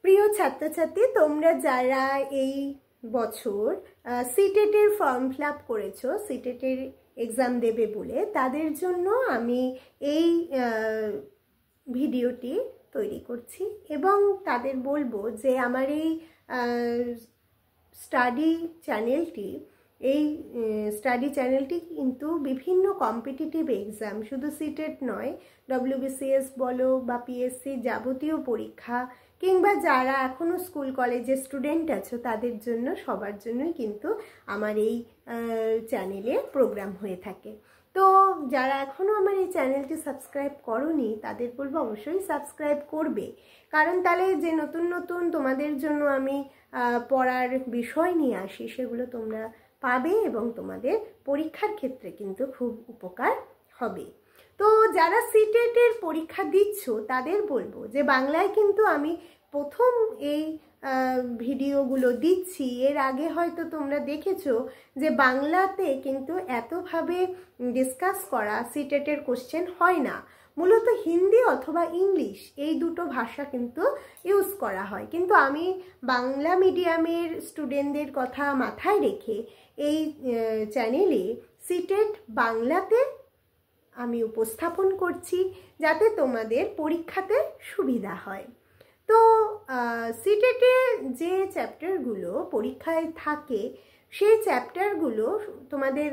প্রিয় ছাত্রছাত্রী, তোমরা যারা এই বছর সিটেটের ফর্ম ফিল আপ করেছো, সিটেটের এক্সাম দেবে বলে, তাদের জন্য আমি এই ভিডিওটি তৈরি করছি এবং তাদের বলবো যে আমার এই স্টাডি চ্যানেলটি কিন্তু বিভিন্ন কম্পিটিটিভ এক্সাম, শুধু সিটেট নয়, WBCS বলো বা পিএসসি যাবতীয় পরীক্ষা, কিংবা যারা এখনও স্কুল কলেজের স্টুডেন্ট আছো তাদের জন্য, সবার জন্যই কিন্তু আমার এই চ্যানেলে প্রোগ্রাম হয়ে থাকে। তো যারা এখনও আমার এই চ্যানেলটি সাবস্ক্রাইব করোনি তাদের বলবো অবশ্যই সাবস্ক্রাইব করবে, কারণ তাহলে যে নতুন নতুন তোমাদের জন্য আমি পড়ার বিষয় নিয়ে আসি সেগুলো তোমরা পাবে এবং তোমাদের পরীক্ষার ক্ষেত্রে কিন্তু খুব উপকার হবে। তো যারা সিটেটের পরীক্ষা দিচ্ছ তাদের বলবো যে বাংলায় কিন্তু আমি প্রথম এই ভিডিওগুলো দিচ্ছি। এর আগে হয়তো তোমরা দেখেছো যে বাংলাতে কিন্তু এতভাবে ডিসকাস করা সিটেটের কোশ্চেন হয় না, মূলত হিন্দি অথবা ইংলিশ এই দুটো ভাষা কিন্তু ইউজ করা হয়। কিন্তু আমি বাংলা মিডিয়ামের স্টুডেন্টদের কথা মাথায় রেখে এই চ্যানেলে সিটেট বাংলাতে আমি উপস্থাপন করছি যাতে তোমাদের পরীক্ষাতে সুবিধা হয়। তো সিটেটে যে চ্যাপ্টারগুলো পরীক্ষায় থাকে সেই চ্যাপ্টারগুলো তোমাদের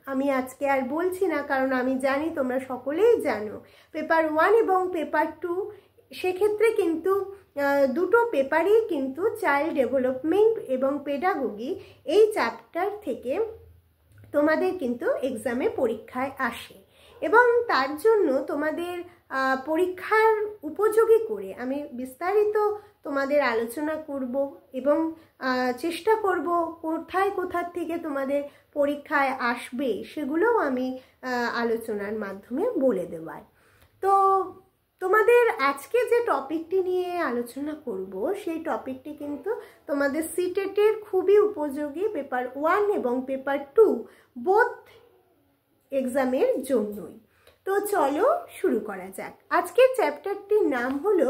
আমি আজকে আর বলছি না, কারণ আমি জানি তোমরা সকলেই জানো পেপার 1 এবং পেপার 2, সেক্ষেত্রে কিন্তু দুটো পেপারই কিন্তু চাইল্ড ডেভেলপমেন্ট এবং পেডাগোগি এই চ্যাপ্টার থেকে তোমাদের কিন্তু এক্সামে পরীক্ষায় আসে এবং তার জন্য তোমাদের পরীক্ষার উপযোগী করে আমি বিস্তারিত তোমাদের আলোচনা করব এবং চেষ্টা করব কোথা থেকে তোমাদের পরীক্ষায় আসবে সেগুলোও আমি আলোচনার মাধ্যমে বলে দেওয়ার। তো তোমাদের আজকে যে টপিকটি নিয়ে আলোচনা করব সেই টপিকটি কিন্তু তোমাদের সিটেটের খুবই উপযোগী, পেপার 1 এবং পেপার 2 বোথ এক্সামের জন্যই। তো চলো শুরু করা যাক। আজকের চ্যাপ্টারটির নাম হলো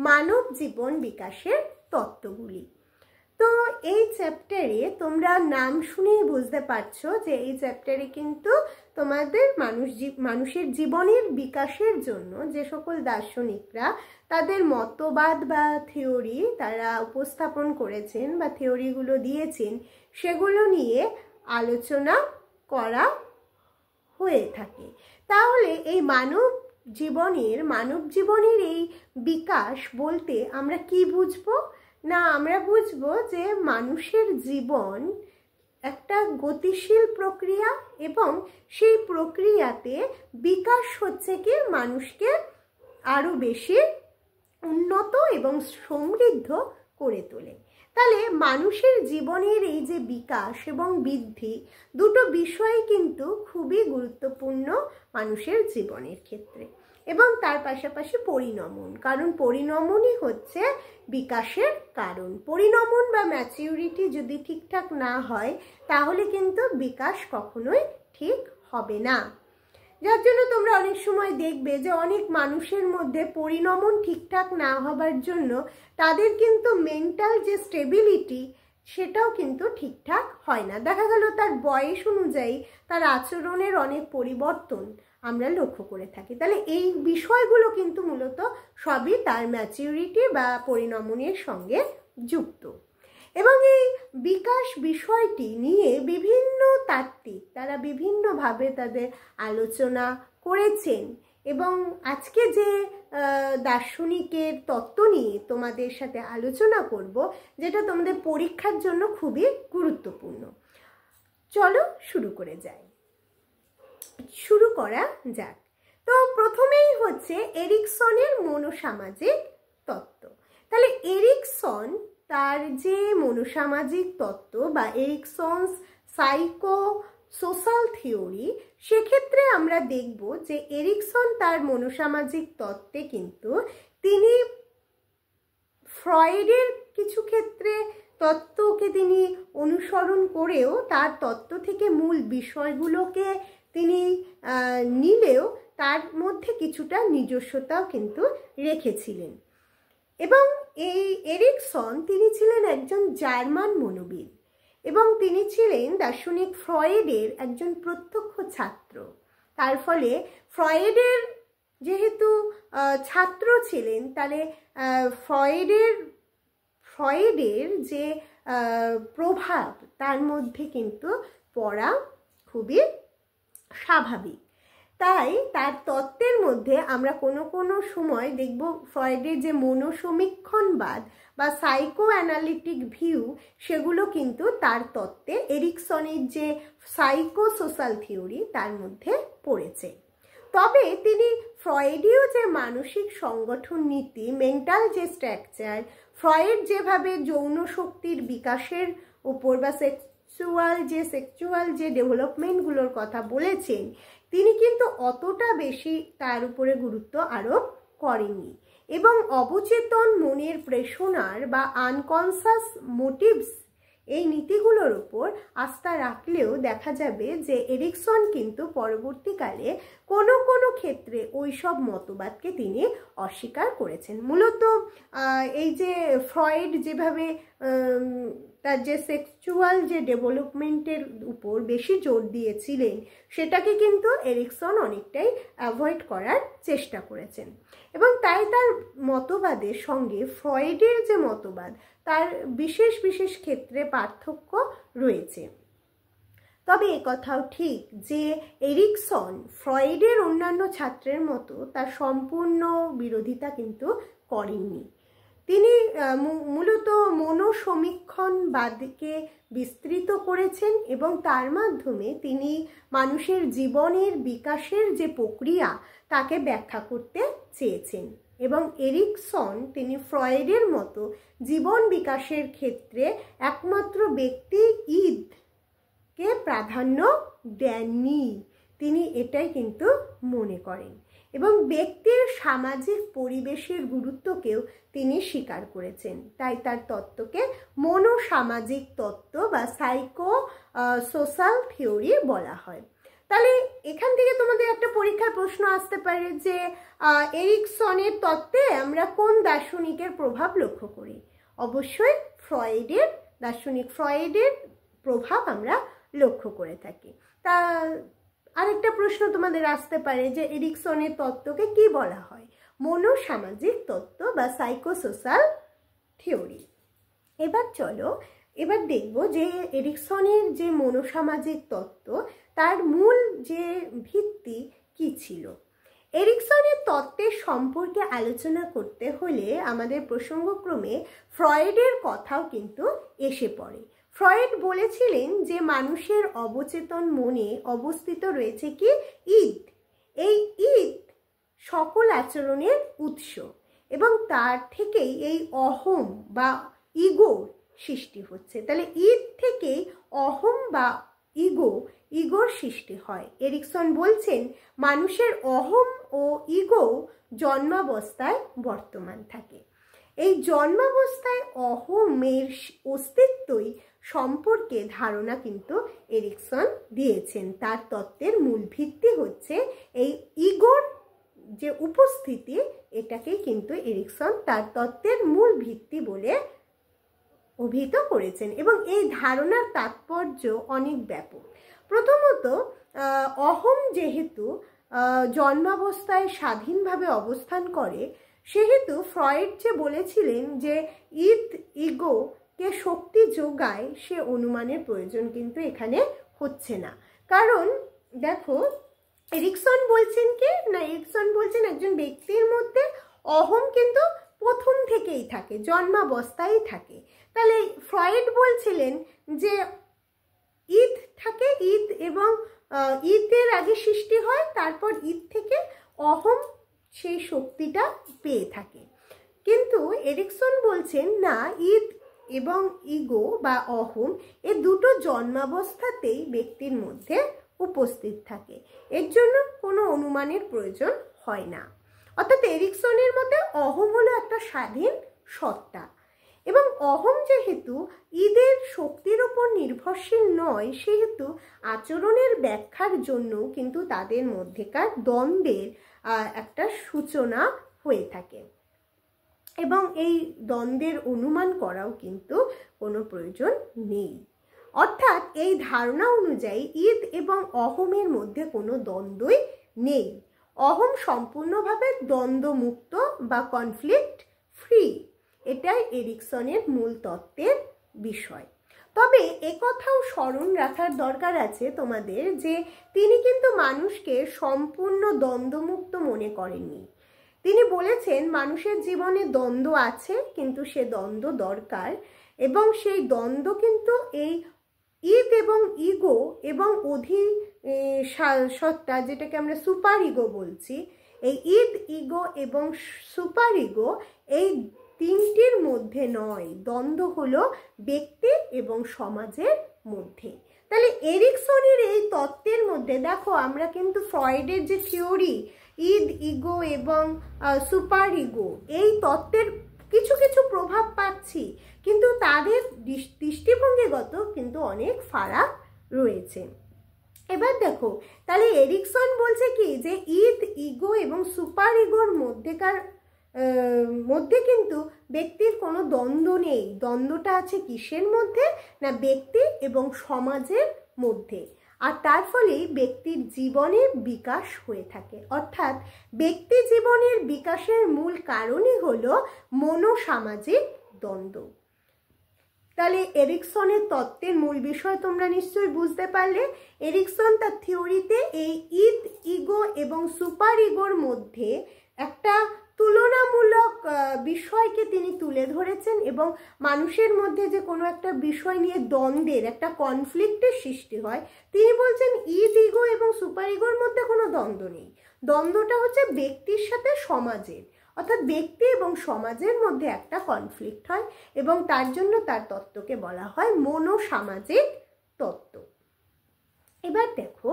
মানব জীবন বিকাশের তত্ত্বগুলি। তো এই চ্যাপ্টারে তোমরা নাম শুনেই বুঝতে পারছো যে এই চ্যাপ্টারে কিন্তু তোমাদের মানুষের জীবনের বিকাশের জন্য যে সকল দার্শনিকরা তাদের মতবাদ বা থিওরি তারা উপস্থাপন করেছেন বা থিওরিগুলো দিয়েছেন সেগুলো নিয়ে আলোচনা করা হয়ে থাকে। তাহলে এই মানব জীবনের এই বিকাশ বলতে আমরা কি বুঝবো? না, আমরা বুঝবো যে মানুষের জীবন একটা গতিশীল প্রক্রিয়া এবং সেই প্রক্রিয়াতে বিকাশ হচ্ছে কি মানুষকে আরো বেশি উন্নত এবং সমৃদ্ধ করে তোলে। তাহলে মানুষের জীবনের এই যে বিকাশ এবং বৃদ্ধি দুটো বিষয় কিন্তু খুবই গুরুত্বপূর্ণ মানুষের জীবনের ক্ষেত্রে, এবং তার পাশাপাশি পরিণমন, কারণ পরিণমনই হচ্ছে বিকাশের কারণ। পরিণমন বা ম্যাচিউরিটি যদি ঠিকঠাক না হয় তাহলে কিন্তু বিকাশ কখনোই ঠিক হবে না। যার জন্য তোমরা অনেক সময় দেখবে যে অনেক মানুষের মধ্যে পরিণমন ঠিকঠাক না হবার জন্য তাদের কিন্তু মেন্টাল যে স্টেবিলিটি সেটাও কিন্তু ঠিকঠাক হয় না। দেখা গেল তার বয়স অনুযায়ী তার আচরণের অনেক পরিবর্তন আমরা লক্ষ্য করে থাকি। তাহলে এই বিষয়গুলো কিন্তু মূলত সবই তার ম্যাচিউরিটি বা পরিণমনের সঙ্গে যুক্ত। এবং এই বিকাশ বিষয়টি নিয়ে বিভিন্ন তাত্ত্বিক তারা বিভিন্নভাবে তাদের আলোচনা করেছেন, এবং আজকে যে দার্শনিকের তত্ত্ব নিয়ে তোমাদের সাথে আলোচনা করব যেটা তোমাদের পরীক্ষার জন্য খুবই গুরুত্বপূর্ণ। চলো শুরু করা যাক। তো প্রথমেই হচ্ছে এরিকসনের মনোসামাজিক তত্ত্ব। তাহলে এরিকসন তার যে মনোসামাজিক তত্ত্ব বা এরিকসনস সাইকো সোশ্যাল থিওরি, সেক্ষেত্রে আমরা দেখব যে এরিকসন তার মনোসামাজিক তত্ত্বে কিন্তু তিনি ফ্রয়েডের কিছু ক্ষেত্রে তত্ত্বকে তিনি অনুসরণ করেও তার তত্ত্ব থেকে মূল বিষয়গুলোকে তিনি নিলেও তার মধ্যে কিছুটা নিজস্বতাও কিন্তু রেখেছিলেন। এবং এই এরিকসন তিনি ছিলেন একজন জার্মান মনোবিদ এবং তিনি ছিলেন দার্শনিক ফ্রয়েডের একজন প্রত্যক্ষ ছাত্র। তার ফলে ফ্রয়েডের যেহেতু ছাত্র ছিলেন, তাহলে ফ্রয়েডের যে প্রভাব তার মধ্যে কিন্তু পড়া খুবই স্বাভাবিক। তাই তার তত্ত্বের মধ্যে আমরা কোনো সময় দেখব ফ্রয়েডের যে মনোসমীক্ষণবাদ বা সাইকো অ্যানালিটিক ভিউ, সেগুলো কিন্তু তার তত্ত্বে এরিকসনের যে সাইকো সোশ্যাল থিওরি তার মধ্যে পড়েছে। তবে তিনি ফ্রয়েডীয় যে মানসিক সংগঠন নীতি, মেন্টাল যে স্ট্রাকচার, ফ্রয়েড যেভাবে যৌন শক্তির বিকাশের উপর বা সেক্সুয়াল যে ডেভেলপমেন্টগুলোর কথা বলেছেন, তিনি কিন্তু অতটা বেশি তার উপরে গুরুত্ব আরোপ করেননি এবং অবচেতন মনের প্রেষণার বা আনকনসাস মোটিভস এই নীতিগুলোর উপর আস্থা রাখলেও দেখা যাবে যে এরিকসন কিন্তু পরবর্তীকালে কোনো ক্ষেত্রে ওইসব মতবাদকে তিনি অস্বীকার করেছেন। মূলত এই যে ফ্রয়েড যেভাবে তার যে সেক্সুয়াল যে ডেভেলপমেন্টের উপর বেশি জোর দিয়েছিলেন, সেটাকে কিন্তু এরিকসন অনেকটাই অ্যাভয়েড করার চেষ্টা করেছেন এবং তাই তার মতবাদের সঙ্গে ফ্রয়েডের যে মতবাদ তার বিশেষ ক্ষেত্রে পার্থক্য রয়েছে। তবে একথাও ঠিক যে এরিকসন ফ্রয়েডের অন্যান্য ছাত্রের মতো তার সম্পূর্ণ বিরোধিতা কিন্তু করেননি। তিনি মূলত মনোসমীক্ষণবাদকে বিস্তৃত করেছেন এবং তার মাধ্যমে তিনি মানুষের জীবনের বিকাশের যে প্রক্রিয়া তাকে ব্যাখ্যা করতে চেয়েছেন এবং এরিকসন তিনি ফ্রয়েডের মতো জীবন বিকাশের ক্ষেত্রে একমাত্র ব্যক্তি ঈদকে প্রাধান্য দেননি, তিনি এটাই কিন্তু মনে করেন এবং ব্যক্তির সামাজিক পরিবেশের গুরুত্বকেও তিনি স্বীকার করেছেন। তাই তার তত্ত্বকে মনোসামাজিক তত্ত্ব বা সাইকো সোশ্যাল থিওরি বলা হয়। তাহলে এখান থেকে তোমাদের একটা পরীক্ষার প্রশ্ন আসতে পারে যে এরিকসনের তত্ত্বে আমরা কোন দার্শনিকের প্রভাব লক্ষ্য করি? অবশ্যই দার্শনিক ফ্রয়েডের প্রভাব আমরা লক্ষ্য করে থাকি। তা আরেকটা প্রশ্ন তোমাদের আসতে পারে যে এরিকসনের তত্ত্বকে কি বলা হয়? মনোসামাজিক তত্ত্ব বা সাইকোসোশ্যাল থিওরি। এবার দেখব যে এরিকসনের যে মনোসামাজিক তত্ত্ব তার মূল যে ভিত্তি কি ছিল। এরিকসনের তত্ত্বের সম্পর্কে আলোচনা করতে হলে আমাদের প্রসঙ্গক্রমে ফ্রয়েডের কথাও কিন্তু এসে পড়ে। ফ্রয়েড বলেছিলেন যে মানুষের অবচেতন মনে অবস্থিত রয়েছে কি ঈদ। এই ঈদ সকল আচরণের উৎস এবং তার থেকেই এই অহম বা ইগোর সৃষ্টি হচ্ছে। তাহলে ঈদ থেকেই অহম বা ইগোর সৃষ্টি হয়। এরিকসন বলছেন মানুষের অহম ও ইগো জন্মাবস্থায় বর্তমান থাকে। এই জন্মাবস্থায় অহমের অস্তিত্বই সম্পর্কে ধারণা কিন্তু এরিকসন দিয়েছেন। তার তত্ত্বের মূল ভিত্তি হচ্ছে এই ইগোর যে উপস্থিতি, এটাকে কিন্তু এরিকসন তার তত্ত্বের মূল ভিত্তি বলে অভিহিত করেছেন এবং এই ধারণার তাৎপর্য অনেক ব্যাপক। প্রথমত, অহম যেহেতু জন্মাবস্থায় স্বাধীনভাবে অবস্থান করে, সেহেতু ফ্রয়েড যে বলেছিলেন যে ইগোকে শক্তি যোগায়, সে অনুমানের প্রয়োজন কিন্তু এখানে হচ্ছে না। কারণ দেখো, এরিকসন বলছেন একজন ব্যক্তির মধ্যে অহম কিন্তু প্রথম থেকেই থাকে, জন্মাবস্থায় থাকে। তাহলে ফ্রয়েড বলছিলেন যে ঈদ থাকে, ঈদ এবং ঈদের আগে সৃষ্টি হয়, তারপর ঈদ থেকে অহম সেই শক্তিটা পেয়ে থাকে। কিন্তু এরিকসন বলছেন না, ঈদ এবং ইগো বা অহম এ দুটো জন্মাবস্থাতেই ব্যক্তির মধ্যে উপস্থিত থাকে, এর জন্য কোনো অনুমানের প্রয়োজন হয় না। অর্থাৎ এরিকসনের মতে অহম হলো একটা স্বাধীন সত্তা এবং অহম যেহেতু ঈদের শক্তির উপর নির্ভরশীল নয়, সেহেতু আচরণের ব্যাখ্যার জন্য কিন্তু তাদের মধ্যেকার দ্বন্দ্বের একটা সূচনা হয়ে থাকে। এবং এই দ্বন্দ্বের অনুমান করাও কিন্তু কোনো প্রয়োজন নেই। অর্থাৎ এই ধারণা অনুযায়ী ঈদ এবং অহমের মধ্যে কোনো দ্বন্দ্বই নেই। অহম সম্পূর্ণভাবে দ্বন্দ্বমুক্ত বা কনফ্লিক্ট ফ্রি। এটাই এরিকসনের মূল তত্ত্বের বিষয়। তবে একথাও স্মরণ রাখার দরকার আছে তোমাদের যে তিনি কিন্তু মানুষকে সম্পূর্ণ দ্বন্দ্বমুক্ত মনে করেননি। তিনি বলেছেন মানুষের জীবনে দ্বন্দ্ব আছে, কিন্তু সে দ্বন্দ্ব দরকার, এবং সেই দ্বন্দ্ব কিন্তু এই ঈদ এবং ইগো এবং সত্তা, যেটাকে আমরা সুপার ইগো বলছি, এই ঈদ, ইগো এবং সুপার ইগো এই তিনটির মধ্যে নয়, দ্বন্দ্ব হলো ব্যক্তি এবং সমাজের মধ্যে। তাহলে এরিকসনের এই তত্ত্বের মধ্যে দেখো আমরা কিন্তু ফ্রয়েডের যে থিওরি ঈদ, ইগো এবং সুপার ইগো, এই তত্ত্বের কিছু কিছু প্রভাব পাচ্ছি, কিন্তু তাদের দৃষ্টিভঙ্গিগত কিন্তু অনেক ফারাক রয়েছে। এবার দেখো, তাহলে এরিকসন বলছে কি যে ঈদ, ইগো এবং সুপার ইগোর মধ্যে কিন্তু ব্যক্তির কোনো দ্বন্দ্ব নেই। দ্বন্দ্বটা আছে কিসের মধ্যে? না, ব্যক্তি এবং সমাজের মধ্যে। আর তার ফলেই ব্যক্তির জীবনের বিকাশ হয়ে থাকে। অর্থাৎ ব্যক্তি জীবনের বিকাশের মূল কারণই হলো মনোসামাজিক দ্বন্দ্ব। তাহলে এরিকসনের তত্ত্বের মূল বিষয় তোমরা নিশ্চয়ই বুঝতে পারলে। এরিকসন তার থিওরিতে এই ঈদ, ইগো এবং সুপার ইগোর মধ্যে একটা তুলনামূলক বিষয়কে তিনি তুলে ধরেছেন, এবং মানুষের মধ্যে যে কোনো একটা বিষয় নিয়ে দ্বন্দ্বের, একটা কনফ্লিক্টের সৃষ্টি হয়, তিনি বলছেন ঈদ, ইগো এবং সুপার ইগোর মধ্যে কোনো দ্বন্দ্ব নেই। দ্বন্দ্বটা হচ্ছে ব্যক্তির সাথে সমাজের, অর্থাৎ ব্যক্তি এবং সমাজের মধ্যে একটা কনফ্লিক্ট হয়, এবং তার জন্য তার তত্ত্বকে বলা হয় মনোসামাজিক তত্ত্ব। এবার দেখো,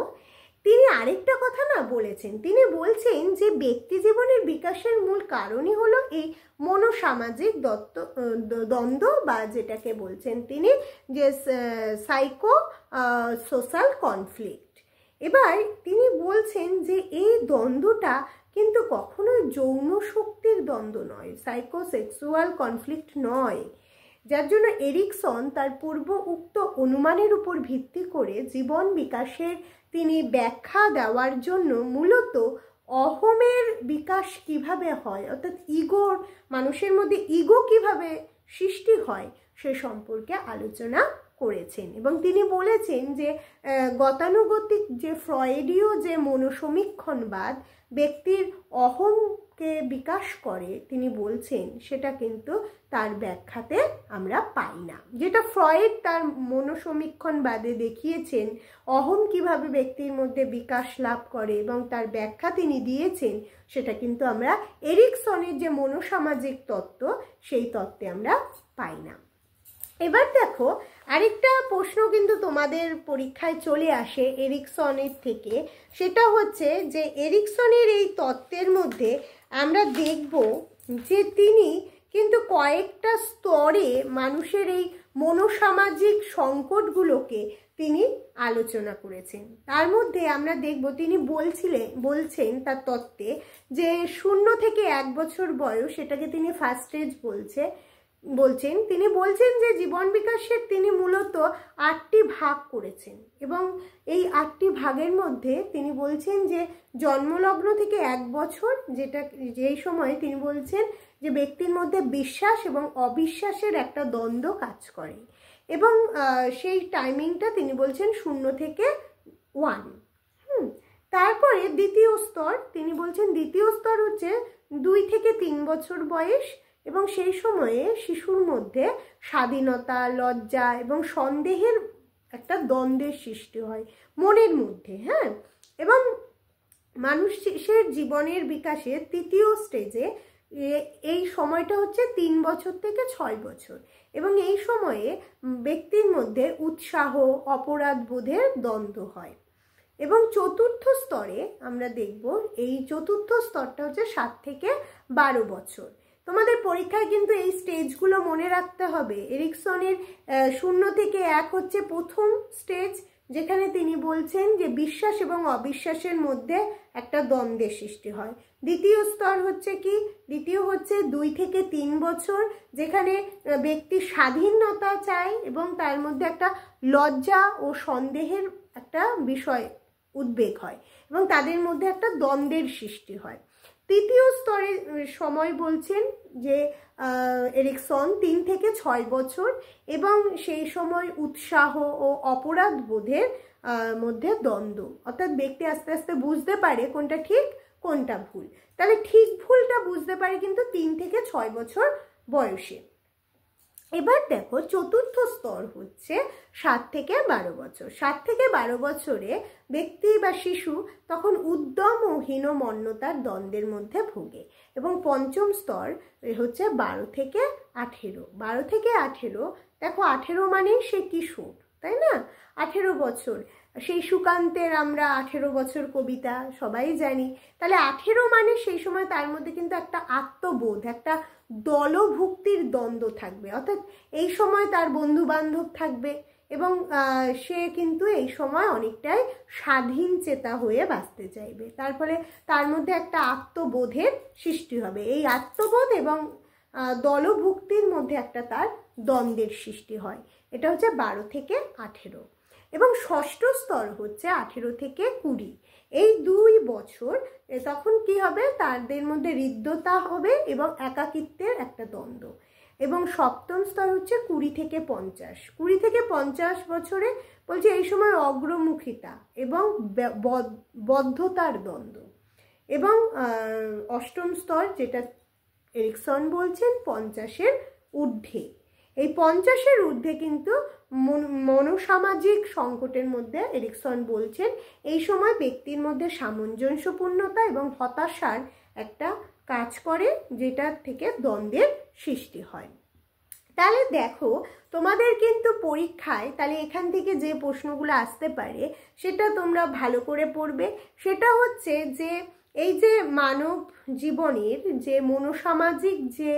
তিনি আরেকটা কথা না বলেছেন, তিনি বলছেন যে ব্যক্তি জীবনের বিকাশের মূল কারণই হলো এই মনোসামাজিক দ্বন্দ্ব, বা যেটাকে বলছেন তিনি যে সাইকো সোশ্যাল কনফ্লিক্ট। এবার তিনি বলছেন যে এই দ্বন্দ্বটা কিন্তু কখনোই যৌন শক্তির দ্বন্দ্ব নয়, সাইকোসেক্সুয়াল কনফ্লিক্ট নয়। যার জন্য এরিকসন তার পূর্ব উক্ত অনুমানের উপর ভিত্তি করে জীবন বিকাশের তিনি ব্যাখ্যা দেওয়ার জন্য মূলত অহমের বিকাশ কিভাবে হয়, অর্থাৎ ইগোর, মানুষের মধ্যে ইগো কিভাবে সৃষ্টি হয় সে সম্পর্কে আলোচনা করেছেন। এবং তিনি বলেছেন যে গতানুগতিক যে ফ্রয়েডীয় যে মনোসমীক্ষণবাদ ব্যক্তির অহমকে বিকাশ করে, তিনি বলছেন সেটা কিন্তু তার ব্যাখ্যাতে আমরা পাই না। যেটা ফ্রয়েড তার মনোসমীক্ষণবাদে দেখিয়েছেন অহম কিভাবে ব্যক্তির মধ্যে বিকাশ লাভ করে এবং তার ব্যাখ্যা তিনি দিয়েছেন, সেটা কিন্তু আমরা এরিকসনের যে মনোসামাজিক তত্ত্ব, সেই তত্ত্বে আমরা পাই না। এবার দেখো, আরেকটা প্রশ্ন কিন্তু তোমাদের পরীক্ষায় চলে আসে এরিকসনের থেকে, সেটা হচ্ছে যে এরিকসনের এই তত্ত্বের মধ্যে আমরা দেখব যে তিনি কিন্তু কয়েকটা স্তরে মানুষের এই মনোসামাজিক সংকটগুলোকে তিনি আলোচনা করেছেন। তার মধ্যে আমরা দেখব তিনি বলছেন তার তত্ত্বে যে 0 থেকে 1 বছর বয়স, সেটাকে তিনি ফার্স্ট স্টেজ বলছেন। তিনি বলছেন যে জীবন বিকাশের তিনি মূলত 8টি ভাগ করেছেন, এবং এই 8টি ভাগের মধ্যে তিনি বলছেন যে জন্মলগ্ন থেকে 1 বছর, যেই সময়ে তিনি বলছেন যে ব্যক্তির মধ্যে বিশ্বাস এবং অবিশ্বাসের একটা দ্বন্দ্ব কাজ করে, এবং সেই টাইমিংটা তিনি বলছেন 0 থেকে 1। তারপরে দ্বিতীয় স্তর, তিনি বলছেন দ্বিতীয় স্তর হচ্ছে 2 থেকে 3 বছর বয়স, এবং সেই সময়ে শিশুর মধ্যে স্বাধীনতা, লজ্জা এবং সন্দেহের একটা দ্বন্দ্বের সৃষ্টি হয় মনের মধ্যে। এবং মানুষের জীবনের বিকাশে তৃতীয় স্টেজে এই সময়টা হচ্ছে 3 বছর থেকে 6 বছর, এবং এই সময়ে ব্যক্তির মধ্যে উৎসাহ, অপরাধ বোধের দ্বন্দ্ব হয়। এবং চতুর্থ স্তরে আমরা দেখব, এই চতুর্থ স্তরটা হচ্ছে 7 থেকে 12 বছর। তোমাদের পরীক্ষায় কিন্তু এই স্টেজগুলো মনে রাখতে হবে। এরিকসনের 0 থেকে 1 হচ্ছে প্রথম স্টেজ, যেখানে তিনি বলছেন যে বিশ্বাস এবং অবিশ্বাসের মধ্যে একটা দ্বন্দ্বের সৃষ্টি হয়। দ্বিতীয় স্তর হচ্ছে কি, দ্বিতীয় হচ্ছে 2 থেকে 3 বছর, যেখানে ব্যক্তি স্বাধীনতা চায় এবং তার মধ্যে একটা লজ্জা ও সন্দেহের একটা বিষয় উদ্বেগ হয় এবং তাদের মধ্যে একটা দ্বন্দ্বের সৃষ্টি হয়। তৃতীয় স্তরের সময় বলছেন যে এরিকসন 3 থেকে 6 বছর, এবং সেই সময় উৎসাহ ও অপরাধ বোধের মধ্যে দ্বন্দ্ব, অর্থাৎ ব্যক্তি আস্তে আস্তে বুঝতে পারে কোনটা ঠিক কোনটা ভুল। তাহলে ঠিক ভুলটা বুঝতে পারে কিন্তু 3 থেকে 6 বছর বয়সে। এবার দেখো চতুর্থ স্তর হচ্ছে 7 থেকে 12 বছর। 7 থেকে 12 বছরে ব্যক্তি বা শিশু তখন উদ্যম ও হীনমন্যতার দ্বন্দ্বের মধ্যে ভোগে। এবং পঞ্চম স্তর হচ্ছে 12 থেকে 18। 12 থেকে 18, দেখো 18 মানেই সে কিশোর, তাই না? 18 বছর, সেই সুকান্তের আমরা 18 বছর কবিতা সবাই জানি। তাহলে 18 মানে সেই সময় তার মধ্যে কিন্তু একটা আত্মবোধ, একটা দলভুক্তির দ্বন্দ্ব থাকবে, অর্থাৎ এই সময় তার বন্ধু বান্ধব থাকবে এবং সে কিন্তু এই সময় অনেকটাই স্বাধীন চেতা হয়ে বাঁচতে চাইবে। তার ফলে তার মধ্যে একটা আত্মবোধের সৃষ্টি হবে। এই আত্মবোধ এবং দলভুক্তির মধ্যে একটা তার দ্বন্দ্বের সৃষ্টি হয়। এটা হচ্ছে 12 থেকে 18। এবং ষষ্ঠ স্তর হচ্ছে 18 থেকে 20। এই 2 বছর তখন কি হবে, তাদের মধ্যে হৃদ্যতা হবে এবং একাকিত্বের একটা দ্বন্দ্ব। এবং সপ্তম স্তর হচ্ছে 20 থেকে 50। 20 থেকে 50 বছরে বলছে এই সময় অগ্রমুখিতা এবং বদ্ধতার দ্বন্দ্ব। এবং অষ্টম স্তর, যেটা এরিকসন বলছেন 50-এর ঊর্ধ্বে। এই 50-এর ঊর্ধ্বে কিন্তু মনোসামাজিক সংকটের মধ্যে এরিকসন বলছেন এই সময় ব্যক্তির মধ্যে সামঞ্জস্যপূর্ণতা এবং হতাশার একটা কাজ করে, যেটার থেকে দ্বন্দ্বের সৃষ্টি হয়। তাহলে দেখো তোমাদের কিন্তু পরীক্ষায় তাহলে এখান থেকে যে প্রশ্নগুলো আসতে পারে সেটা তোমরা ভালো করে পড়বে। সেটা হচ্ছে যে এই যে মানব জীবনের যে মনোসামাজিক যে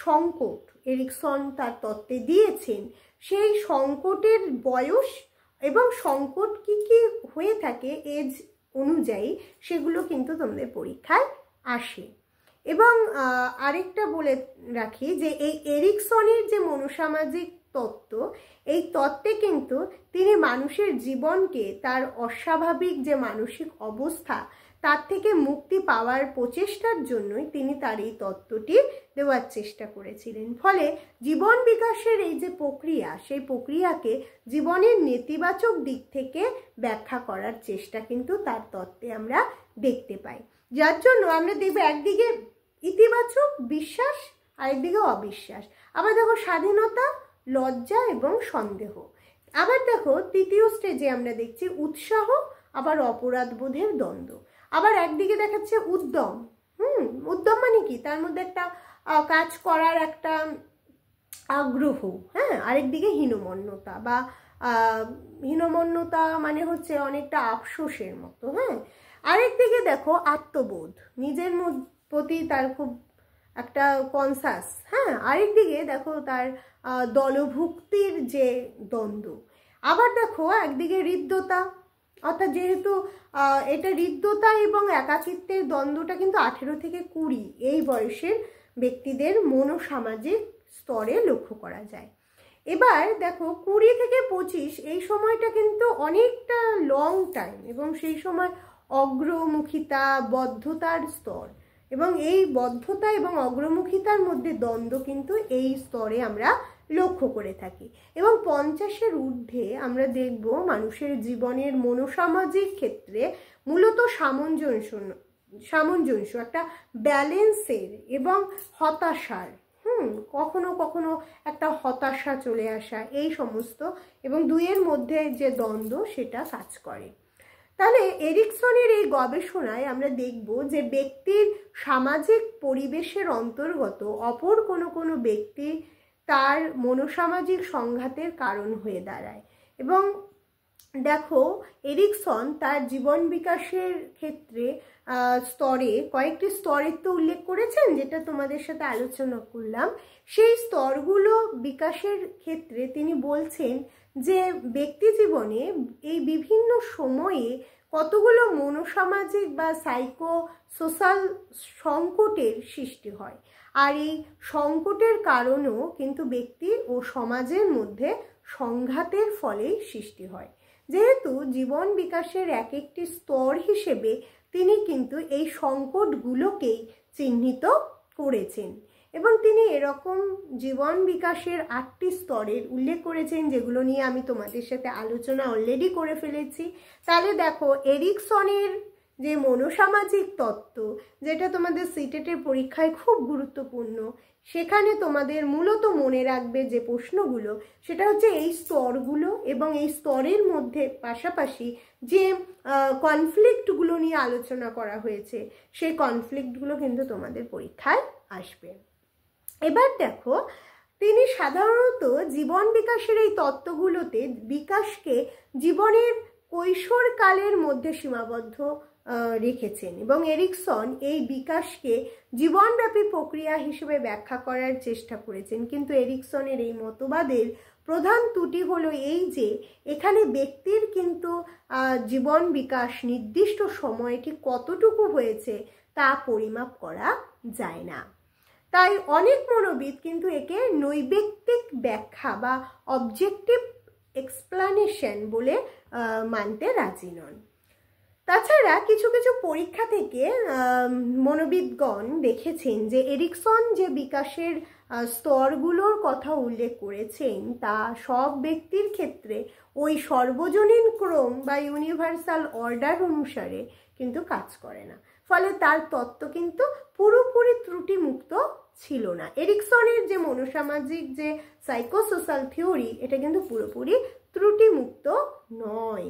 সংকট এরিকসন তার তত্ত্বে দিয়েছেন, সেই সংকটের বয়স এবং সংকট কি কি হয়ে থাকে এজ অনুযায়ী, সেগুলো কিন্তু তোমাদের পরীক্ষায় আসে। এবং আরেকটা বলে রাখি যে এই এরিকসনের যে মনোসামাজিক তত্ত্ব, এই তত্ত্বে কিন্তু তিনি মানুষের জীবনকে তার অস্বাভাবিক যে মানসিক অবস্থা তার থেকে মুক্তি পাওয়ার প্রচেষ্টার জন্যই তিনি তার এই তত্ত্বটি দেওয়ার চেষ্টা করেছিলেন। ফলে জীবন বিকাশের এই যে প্রক্রিয়া, সেই প্রক্রিয়াকে জীবনের নেতিবাচক দিক থেকে ব্যাখ্যা করার চেষ্টা কিন্তু তার তত্ত্বে আমরা দেখতে পাই। যার জন্য আমরা দেখব একদিকে ইতিবাচক বিশ্বাস, আরেকদিকে অবিশ্বাস। আবার দেখো স্বাধীনতা, লজ্জা এবং সন্দেহ। আবার দেখো তৃতীয় স্টেজে আমরা দেখছি উৎসাহ, আবার অপরাধ বোধের দ্বন্দ্ব। আবার একদিকে দেখাচ্ছে উদ্যম, উদ্যম মানে কি, তার মধ্যে একটা কাজ করার একটা আগ্রহ, হ্যাঁ। আরেকদিকে হীনমন্যতা, বা হীনমন্যতা মানে হচ্ছে অনেকটা আফসোসের মতো, হ্যাঁ। আরেকদিকে দেখো আত্মবোধ, নিজের প্রতি তার খুব একটা কনসাস, হ্যাঁ। আরেকদিকে দেখো তার দলভুক্তির যে দ্বন্দ্ব। আবার দেখো একদিকে হৃদ্যতা, অর্থাৎ যেহেতু এটা হৃদ্যতা এবং একাকিত্বের দ্বন্দ্বটা কিন্তু 18 থেকে 20 এই বয়সের ব্যক্তিদের মনোসামাজিক স্তরে লক্ষ্য করা যায়। এবার দেখো 20 থেকে 25 এই সময়টা কিন্তু অনেকটা লং টাইম, এবং সেই সময় অগ্রমুখিতা, বদ্ধতার স্তর, এবং এই বদ্ধতা এবং অগ্রমুখিতার মধ্যে দ্বন্দ্ব কিন্তু এই স্তরে আমরা লক্ষ্য করে থাকি। এবং 50-এর ঊর্ধ্বে আমরা দেখব মানুষের জীবনের মনোসামাজিক ক্ষেত্রে মূলত সামঞ্জস্য, একটা ব্যালেন্সের এবং হতাশার, কখনো কখনো একটা হতাশা চলে আসা, এই সমস্ত, এবং দুইয়ের মধ্যে যে দ্বন্দ্ব সেটা কাজ করে। তাহলে এরিকসনের এই গবেষণায় আমরা দেখব যে ব্যক্তির সামাজিক পরিবেশের অন্তর্গত অপর কোনো ব্যক্তি তার মনোসামাজিক সংঘাতের কারণ হয়ে দাঁড়ায়। এবং দেখো এরিকসন তার জীবন বিকাশের ক্ষেত্রে স্তরে কয়েকটি স্তরের তো উল্লেখ করেছেন, যেটা তোমাদের সাথে আলোচনা করলাম। সেই স্তরগুলো বিকাশের ক্ষেত্রে তিনি বলছেন যে ব্যক্তি জীবনে এই বিভিন্ন সময়ে কতগুলো মনোসামাজিক বা সাইকো সোশ্যাল সংকটের সৃষ্টি হয়, আর এই সংকটের কারণেও কিন্তু ব্যক্তি ও সমাজের মধ্যে সংঘাতের ফলেই সৃষ্টি হয়। যেহেতু জীবন বিকাশের এক একটি স্তর হিসেবে তিনি কিন্তু এই সংকটগুলোকেই চিহ্নিত করেছেন এবং তিনি এরকম জীবন বিকাশের 8টি স্তরের উল্লেখ করেছেন, যেগুলো নিয়ে আমি তোমাদের সাথে আলোচনা অলরেডি করে ফেলেছি। তাহলে দেখো, এরিকসনের যে মনোসামাজিক তত্ত্ব, যেটা তোমাদের সিটেটের পরীক্ষায় খুব গুরুত্বপূর্ণ, সেখানে তোমাদের মূলত মনে রাখবে যে প্রশ্নগুলো, সেটা হচ্ছে এই স্তরগুলো এবং এই স্তরের মধ্যে পাশাপাশি যে কনফ্লিক্টগুলো নিয়ে আলোচনা করা হয়েছে, সেই কনফ্লিক্টগুলো কিন্তু তোমাদের পরীক্ষায় আসবে। এবার দেখো, তিনি সাধারণত জীবন বিকাশের এই তত্ত্বগুলোতে বিকাশকে জীবনের কৈশোরকালের মধ্যে সীমাবদ্ধ রেখেছেন এবং এরিকসন এই বিকাশকে জীবনব্যাপী প্রক্রিয়া হিসেবে ব্যাখ্যা করার চেষ্টা করেছেন। কিন্তু এরিকসনের এই মতবাদের প্রধান ত্রুটি হলো এই যে এখানে ব্যক্তির কিন্তু জীবন বিকাশ নির্দিষ্ট সময়ে ঠিক কতটুকু হয়েছে তা পরিমাপ করা যায় না। তাই অনেক মনোবিদ কিন্তু একে নৈবেক্তিক ব্যাখ্যা বা অবজেক্টিভ এক্সপ্লানেশন বলে মানতে রাজি নন। তাছাড়া কিছু কিছু পরীক্ষা থেকে মনোবিদগণ দেখেছেন যে এরিকসন যে বিকাশের স্তরগুলোর কথা উল্লেখ করেছেন তা সব ব্যক্তির ক্ষেত্রে ওই সর্বজনীন ক্রম বা ইউনিভার্সাল অর্ডার অনুসারে কিন্তু কাজ করে না, ফলে তার তত্ত্ব কিন্তু পুরোপুরি ত্রুটিমুক্ত ছিল না। এরিকসনের যে মনোসামাজিক যে সাইকোসোশ্যাল থিওরি, এটা কিন্তু পুরোপুরি ত্রুটিমুক্ত নয়।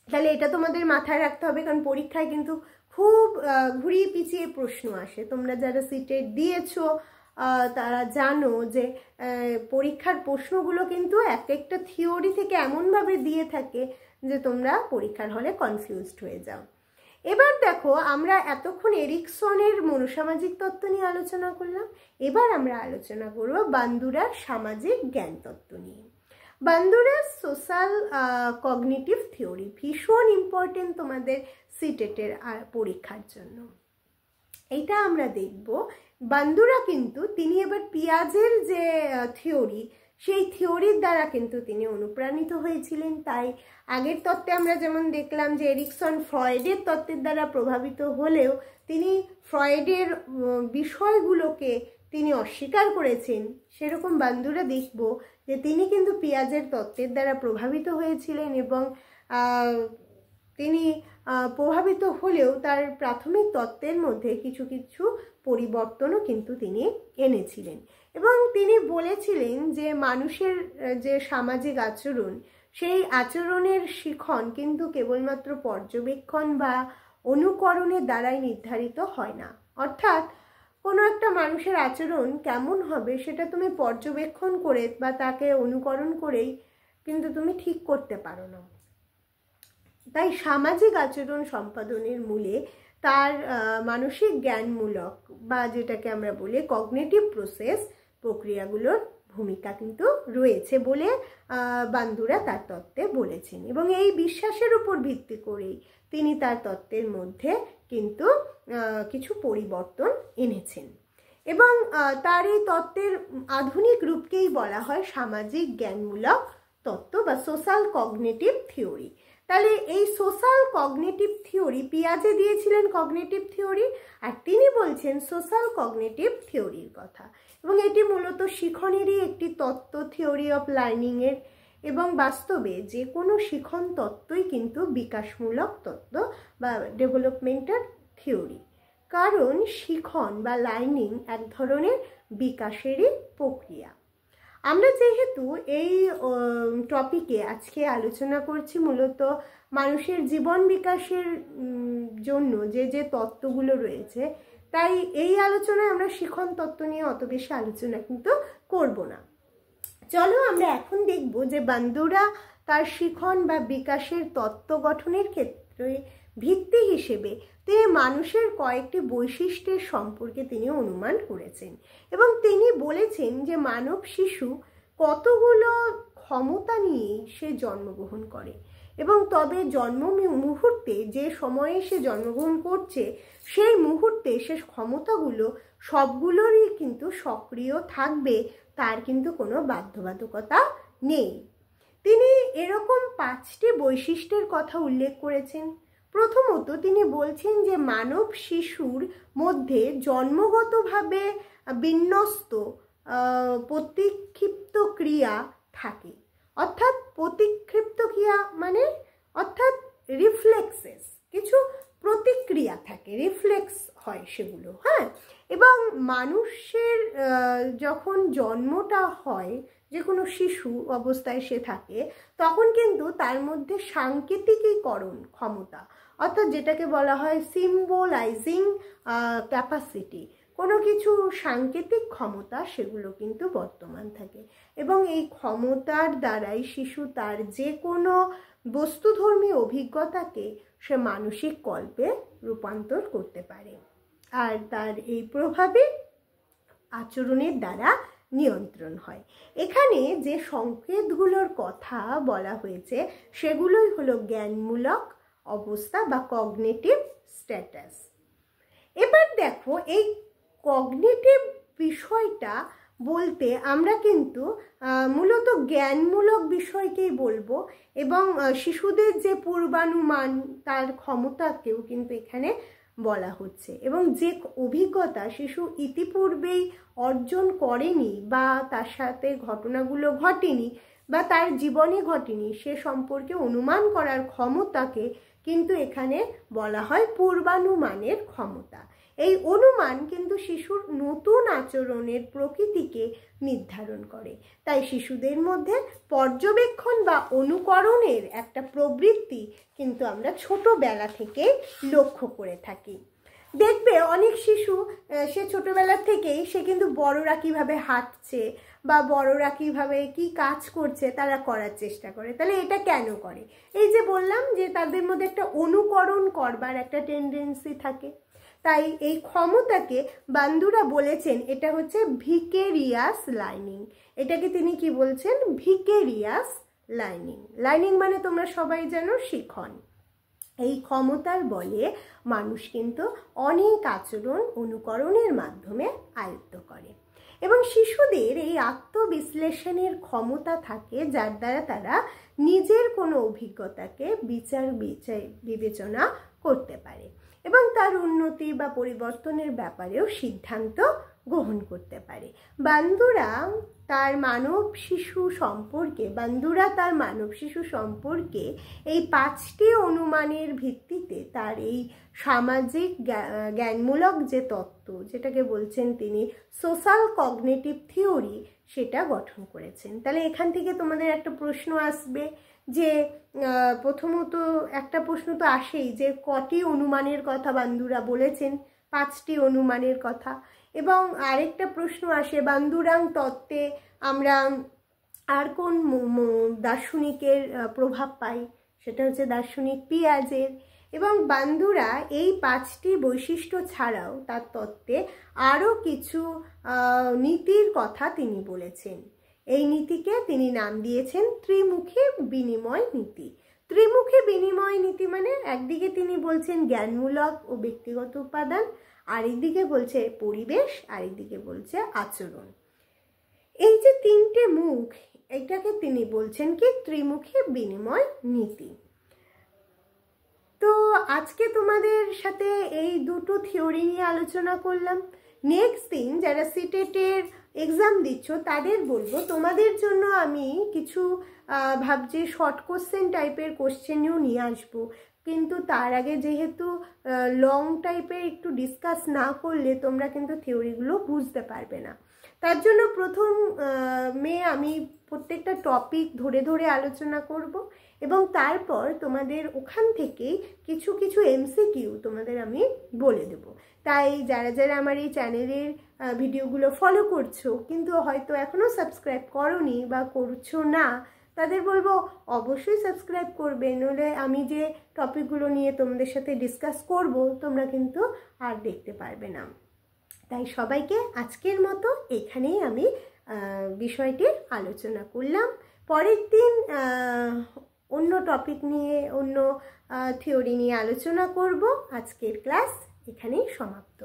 তাহলে এটা তোমাদের মাথায় রাখতে হবে, কারণ পরীক্ষায় কিন্তু খুব ঘুরিয়ে পিছিয়ে প্রশ্ন আসে। তোমরা যারা সিটেট দিয়েছো তারা জানো যে পরীক্ষার প্রশ্নগুলো কিন্তু এক একটা থিওরি থেকে এমনভাবে দিয়ে থাকে যে তোমরা পরীক্ষার হলে কনফিউজড হয়ে যাও। এবার দেখো, আমরা এতক্ষণ এরিকসনের মনোসামাজিক তত্ত্ব নিয়ে আলোচনা করলাম, এবার আমরা আলোচনা করব বান্দুরার সামাজিক জ্ঞান তত্ত্ব নিয়ে। বান্দুরার সোশ্যাল কগনিটিভ থিওরি ভীষণ ইম্পর্টেন্ট তোমাদের সিটেটের পরীক্ষার জন্য। এটা আমরা দেখব। বান্দুরা কিন্তু তিনি এবার পিয়াজের যে থিওরি, সেই থিওরির দ্বারা কিন্তু তিনি অনুপ্রাণিত হয়েছিলেন। তাই আগের তত্ত্বে আমরা যেমন দেখলাম যে এরিকসন ফ্রয়েডের তত্ত্বের দ্বারা প্রভাবিত হলেও তিনি ফ্রয়েডের বিষয়গুলোকে তিনি অস্বীকার করেছেন, সেরকম বান্দুরা দেখব যে তিনি কিন্তু পিয়াজের তত্ত্বের দ্বারা প্রভাবিত হয়েছিলেন এবং তিনি প্রভাবিত হলেও তার প্রাথমিক তত্ত্বের মধ্যে কিছু কিছু পরিবর্তনও কিন্তু তিনি এনেছিলেন এবং তিনি বলেছিলেন যে মানুষের যে সামাজিক আচরণ, সেই আচরণের শিখন কিন্তু কেবলমাত্র পর্যবেক্ষণ বা অনুকরণের দ্বারাই নির্ধারিত হয় না। অর্থাৎ কোনো একটা মানুষের আচরণ কেমন হবে সেটা তুমি পর্যবেক্ষণ করে বা তাকে অনুকরণ করেই কিন্তু তুমি ঠিক করতে পারো না। তাই সামাজিক আচরণ সম্পাদনের মূলে তার মানসিক জ্ঞানমূলক বা যেটাকে আমরা বলি কগনিটিভ প্রসেস প্রক্রিয়াগুলোর ভূমিকা কিন্তু রয়েছে বলে বান্দুরা তার তত্ত্বে বলেছেন এবং এই বিশ্বাসের উপর ভিত্তি করেই তিনি তার তত্ত্বের মধ্যে কিন্তু কিছু পরিবর্তন এনেছেন এবং তার এই তত্ত্বের আধুনিক রূপকেই বলা হয় সামাজিক জ্ঞানমূলক তত্ত্ব বা সোশ্যাল কগনিটিভ থিওরি। তাহলে এই সোশ্যাল কগনিটিভ থিওরি পিয়াজে দিয়েছিলেন কগনিটিভ থিওরি, আর তিনি বলছেন সোশ্যাল কগনিটিভ থিওরির কথা এবং এটি মূলত শিখনেরই একটি তত্ত্ব, থিওরি অফ লার্নিংয়ের, এবং বাস্তবে যে কোনো শিখন তত্ত্বই কিন্তু বিকাশমূলক তত্ত্ব বা ডেভেলপমেন্টাল থিওরি, কারণ শিখন বা লার্নিং এক ধরনের বিকাশেরই প্রক্রিয়া। আমরা যেহেতু এই টপিকে আজকে আলোচনা করছি মূলত মানুষের জীবন বিকাশের জন্য যে যে তত্ত্বগুলো রয়েছে, তাই এই আলোচনায় আমরা শিখন তত্ত্ব নিয়ে অত বেশি আলোচনা কিন্তু করব না। চলো আমরা এখন দেখব যে বান্দুরা তার শিখন বা বিকাশের তত্ত্ব গঠনের ক্ষেত্রে ভিত্তি হিসেবে তিনি মানুষের কয়েকটি বৈশিষ্ট্যের সম্পর্কে তিনি অনুমান করেছেন এবং তিনি বলেছেন যে মানব শিশু কতগুলো ক্ষমতা নিয়ে সে জন্মগ্রহণ করে এবং তবে জন্ম মুহূর্তে যে সময়ে সে জন্মগ্রহণ করছে সেই মুহূর্তে সে ক্ষমতাগুলো সবগুলোরই কিন্তু সক্রিয় থাকবে, তার কিন্তু কোনো বাধ্যবাধকতা নেই। তিনি এরকম 5টি বৈশিষ্ট্যের কথা উল্লেখ করেছেন। প্রথমত তিনি বলছেন যে মানব শিশুর মধ্যে জন্মগতভাবে বিন্যস্ত প্রতিক্ষিপ্ত ক্রিয়া থাকে, অর্থাৎ প্রতিক্ষিপ্ত ক্রিয়া মানে অর্থাৎ রিফ্লেক্সেস, কিছু প্রতিক্রিয়া থাকে, রিফ্লেক্স হয় সেগুলো, হ্যাঁ। এবং মানুষের যখন জন্মটা হয়, যে কোনো শিশু অবস্থায় সে থাকে, তখন কিন্তু তার মধ্যে সাংকেতিকীকরণ ক্ষমতা, অর্থাৎ যেটাকে বলা হয় সিম্বলাইজিং ক্যাপাসিটি, কোনো কিছু সাংকেতিক ক্ষমতা, সেগুলো কিন্তু বর্তমান থাকে এবং এই ক্ষমতার দ্বারাই শিশু তার যে কোনো বস্তুধর্মী অভিজ্ঞতাকে সে মানসিক কল্পে রূপান্তর করতে পারে আর তার এই প্রভাবে আচরণের দ্বারা নিয়ন্ত্রণ হয়। এখানে যে সংকেতগুলোর কথা বলা হয়েছে সেগুলোই হলো জ্ঞানমূলক অবস্থা বা কগনিটিভ স্ট্যাটাস। এবার দেখো, এই কগনিটিভ বিষয়টা বলতে আমরা কিন্তু মূলত জ্ঞানমূলক বিষয়কেই বলবো এবং শিশুদের যে পূর্বানুমান তার ক্ষমতাকেও কিন্তু এখানে বলা হচ্ছে এবং যে অভিজ্ঞতা শিশু ইতিপূর্বেই অর্জন করেনি বা তার সাথে ঘটনাগুলো ঘটেনি বা তার জীবনে ঘটেনি সে সম্পর্কে অনুমান করার ক্ষমতাকে কিন্তু এখানে বলা হয় পূর্বানুমানের ক্ষমতা। এই অনুমান কিন্তু শিশুর নতুন আচরণের প্রকৃতিকে নির্ধারণ করে, তাই শিশুদের মধ্যে পর্যবেক্ষণ বা অনুকরণের একটা প্রবৃত্তি কিন্তু আমরা ছোটবেলা থেকে লক্ষ্য করে থাকি। দেখবে অনেক শিশু সে ছোটবেলা থেকেই সে কিন্তু বড়রা কিভাবে হাঁটছে বা বড়রা কিভাবে কি কাজ করছে তারা করার চেষ্টা করে। তাহলে এটা কেন করে? এই যে বললাম যে তাদের মধ্যে একটা অনুকরণ করবার একটা টেন্ডেন্সি থাকে, তাই এই ক্ষমতাকে বান্দুরা বলেছেন এটা হচ্ছে ভিকেরিয়াস লার্নিং। এটাকে তিনি কি বলছেন? ভিকেরিয়াস লার্নিং। লার্নিং মানে তোমরা সবাই জানো শিখন। এই ক্ষমতার বলে মানুষ কিন্তু অনেক আচরণ অনুকরণের মাধ্যমে আয়ত্ত করে এবং শিশুদের এই আত্মবিশ্লেষণের ক্ষমতা থাকে যার দ্বারা তারা নিজের কোনো অভিজ্ঞতাকে বিবেচনা করতে পারে এবং তার উন্নতি বা পরিবর্তনের ব্যাপারেও সিদ্ধান্ত গ্রহণ করতে পারে। বান্দুরা তার মানব শিশু সম্পর্কে এই 5টি অনুমানের ভিত্তিতে তার এই সামাজিক জ্ঞানমূলক যে তত্ত্ব, যেটাকে বলছেন তিনি সোশ্যাল কগনিটিভ থিওরি, সেটা গঠন করেছেন। তাহলে এখান থেকে তোমাদের একটা প্রশ্ন আসবে যে প্রথমত একটা প্রশ্ন তো আসেই যে কটি অনুমানের কথা বান্দুরা বলেছেন? 5টি অনুমানের কথা। এবং আরেকটা প্রশ্ন আসে বান্দুরাং তত্ত্বে আমরা আর কোন দার্শনিকের প্রভাব পাই? সেটা হচ্ছে দার্শনিক পিয়াজের। এবং বান্দুরা এই 5টি বৈশিষ্ট্য ছাড়াও তার তত্ত্বে আরও কিছু নীতির কথা তিনি বলেছেন। এই নীতিকে তিনি নাম দিয়েছেন ত্রিমুখী বিনিময় নীতি। ত্রিমুখী বিনিময় নীতি মানে একদিকে তিনি বলছেন জ্ঞানমূলক ও ব্যক্তিগত উপাদান, আরেকদিকে বলছে পরিবেশ, আরেকদিকে বলছে আচরণ। এই যে 3টে মুখ, এটাকে তিনি বলছেন কি ত্রিমুখী বিনিময় নীতি। তো আজকে তোমাদের সাথে এই দুটো থিওরি নিয়ে আলোচনা করলাম। নেক্সট দিন যারা সিটেটের এক্সাম দিচ্ছ তাদের বলবো তোমাদের জন্য আমি কিছু ভাবছি শর্ট কোশ্চেন টাইপের কোশ্চেনও নিয়ে আসবো, কিন্তু তার আগে যেহেতু লং টাইপের একটু ডিসকাস না করলে তোমরা কিন্তু থিওরিগুলো বুঝতে পারবে না। তার জন্য প্রথমে আমি প্রত্যেকটা টপিক ধরে ধরে আলোচনা করব এবং তারপর তোমাদের ওখান থেকেই কিছু কিছু এমসিকিউ তোমাদের আমি বলে দেব। তাই যারা যারা আমার এই চ্যানেলের ভিডিওগুলো ফলো করছো কিন্তু হয়তো এখনও সাবস্ক্রাইব করোনি বা করছো না, তাদের বলবো অবশ্যই সাবস্ক্রাইব করবে, নইলে আমি যে টপিকগুলো নিয়ে তোমাদের সাথে ডিসকাস করব তোমরা কিন্তু আর দেখতে পারবে না। তাই সবাইকে আজকের মতো এখানেই আমি বিষয়টির আলোচনা করলাম। পরের দিন অন্য টপিক নিয়ে, অন্য থিওরি নিয়ে আলোচনা করব। আজকের ক্লাস এখানেই সমাপ্ত।